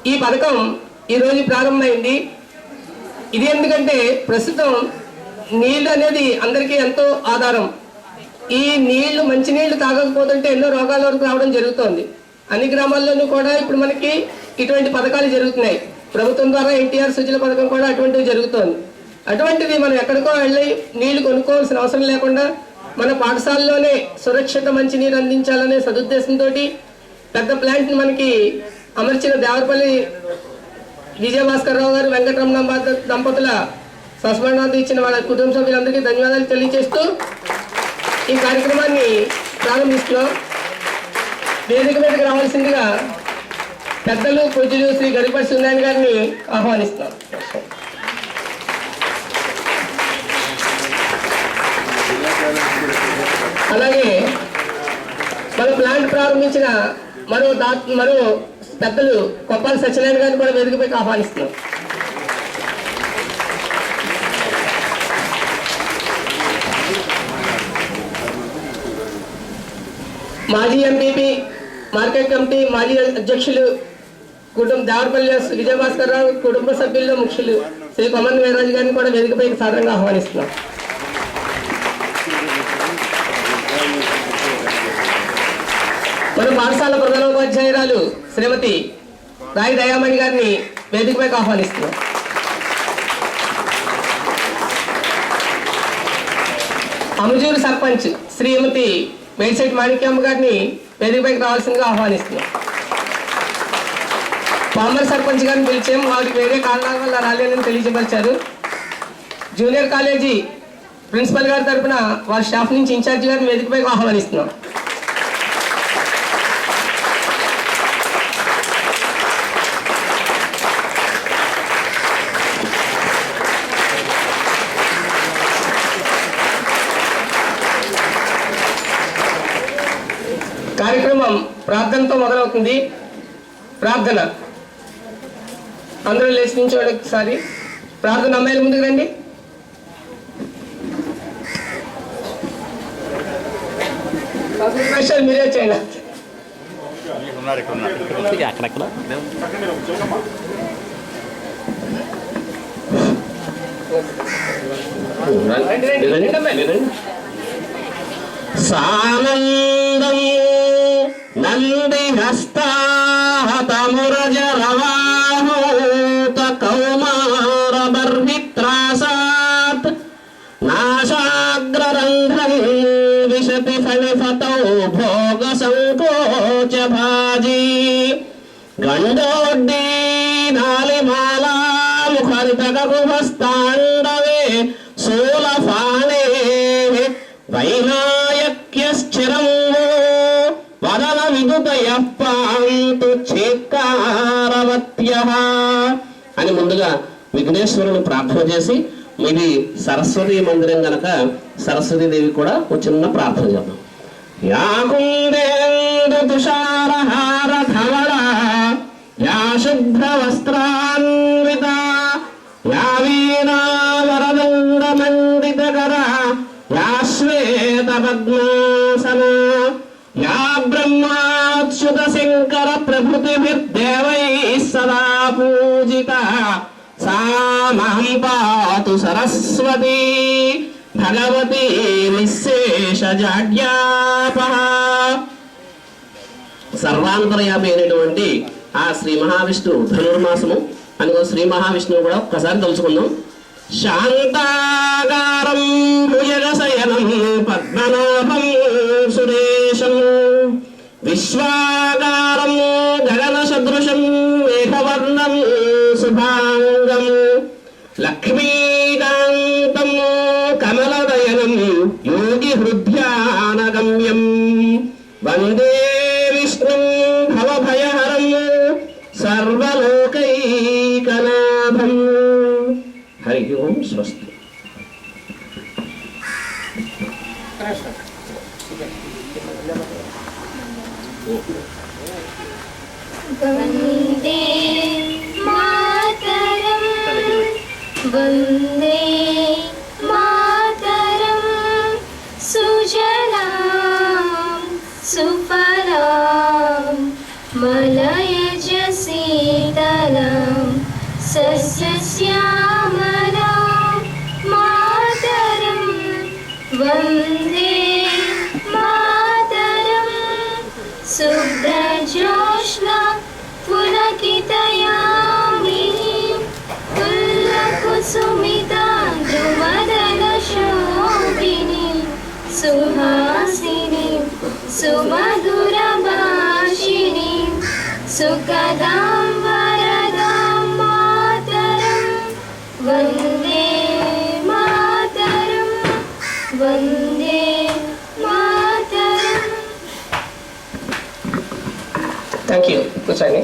ఈ పథకం ఈరోజు ప్రారంభమైంది. ఇది ఎందుకంటే ప్రస్తుతం నీళ్లు అనేది అందరికీ ఎంతో ఆధారం. ఈ నీళ్లు మంచినీళ్లు తాగకపోతుంటే ఎన్నో రోగాల వరకు రావడం జరుగుతోంది. అన్ని గ్రామాల్లోనూ కూడా ఇప్పుడు మనకి ఇటువంటి పథకాలు జరుగుతున్నాయి. ప్రభుత్వం ద్వారా ఎన్టీఆర్ సుజల పథకం కూడా అటువంటివి జరుగుతోంది. అటువంటిది మనం ఎక్కడికో వెళ్ళి నీళ్లు కొనుక్కోవాల్సిన అవసరం లేకుండా మన పాఠశాలలోనే సురక్షిత మంచినీరు అందించాలనే సదుద్దేశంతో పెద్ద ప్లాంట్ని మనకి అమర్చిన దేవరపల్లి విజయభాస్కర్రావు గారు, వెంకటరమణ దంపతుల సస్మరణార్థం ఇచ్చిన వాళ్ళ కుటుంబ సభ్యులందరికీ ధన్యవాదాలు తెలియజేస్తూ ఈ కార్యక్రమాన్ని ప్రారంభిస్తున్నాం. వేదిక మీదకి రావాల్సిందిగా పెద్దలు పూజ్యులు శ్రీ గరిపటి సుందరయ్య గారిని ఆహ్వానిస్తున్నాం. అలాగే మన ప్లాంట్ ప్రారంభించిన మరో పెద్దలు కొప్పాల సత్యనారాయణ గారిని కూడా వేదికపైకి ఆహ్వానిస్తున్నాం. మాజీ ఎంపీపీ, మార్కెట్ కమిటీ మాజీ అధ్యక్షులు దేవరపల్లి విజయభాస్కర్రావు కుటుంబ సభ్యుల్లో ముఖ్యులు శ్రీ కొమన్ వీర్రాజు గారిని కూడా వేదికపైకి సాధారణంగా ఆహ్వానిస్తున్నాం. మన పాఠశాల ప్రధానోపాధ్యాయురాలు శ్రీమతి రాయి దయామణి గారిని వేదికపైకి ఆహ్వానిస్తున్నాం. అమజూరు సర్పంచ్ శ్రీమతి మేడ్శెట్టి మాణిక్యమ్మ గారిని వేదికపైకి రావాల్సిందిగా ఆహ్వానిస్తున్నాం. పామర్ సర్పంచ్ గారిని పిలిచాము, వారికి వేరే కారణాల వల్ల రాలేదని తెలియజేపరిచారు. జూనియర్ కాలేజీ ప్రిన్సిపల్ గారి తరఫున వారి స్టాఫ్ నుంచి ఇన్ఛార్జి గారిని వేదికపైకి ఆహ్వానిస్తున్నాం. కార్యక్రమం ప్రార్థనతో మొదలవుతుంది. ప్రార్థన అందరూ లేచి నిల్చోండి. ఒకసారి ప్రార్థన అమ్మాయిల ముందుకు రండి. మీరే చేయండి. సానందం నంది హస్తాహతమురజ రవాహూత కౌమార బర్హిత్రాసాత్ నాశాగ్రరంధ్రం విశతి ఫణిఫతౌ భోగ సంకోచ భాజీ గండోడ్డీ నాలిమాలా ముఖరితగగుభస్తాండవే శూలఫాణే వైనాయక్యశ్చిరం వదన విదుతయః పాంతు చేత్కారవత్యః అని ముందుగా విఘ్నేశ్వరుని ప్రార్థన చేసి, ఇది సరస్వతి మందిరం గనక సరస్వతీదేవి కూడా ఒక చిన్న ప్రార్థన చేద్దాం. యా కుందేందు తుషారహార ధవళ యా శుభ్ర వస్త్రాన్విత యా వీణా వరదండ మండితకర యా శ్వేత పద్మాసన యా బ్రహ్మాచ్యుత శంకర ప్రభృతిభిర్దేవైః సదా పూజిత సా మాం పాతు సరస్వతి భగవతి నిశ్శేషజాడ్యాపః. సర్వాంతర్యామి అయినటువంటి ఆ శ్రీ మహావిష్ణువు ధనుర్మాసము అని శ్రీ మహావిష్ణువు కూడా ఒక్కసారి తలుచుకుందాం. శాంతాగారం భుజగశయనం పద్మనాభం సురేశం విశ్వాగారం గగన సదృశం మేఘవర్ణం శుభాంగం లక్ష్మీకాంతం కమలదయనం యోగి హృద్యానగమ్యం వందే విష్ణుం భవభయహరం సర్వలోకైకనాథం. హరి ఓం స్వస్తి. వందే మాతరం వందే మాతరం సుజలాం సుఫలాం మలయజ సీతలాం सस्यश्यामला मातरं वन्दे मातरं शुभ्रजोत्स्ना पुलकितयामिनी कुसुमिता ध्रुवदलशोभिनी सुहासिनी सुमधुरभाषिणी सुखदां वरदां मातरं वन्दे मातरं वन्दे मातरम्. థ్యాంక్ యూ కూర్చోండి.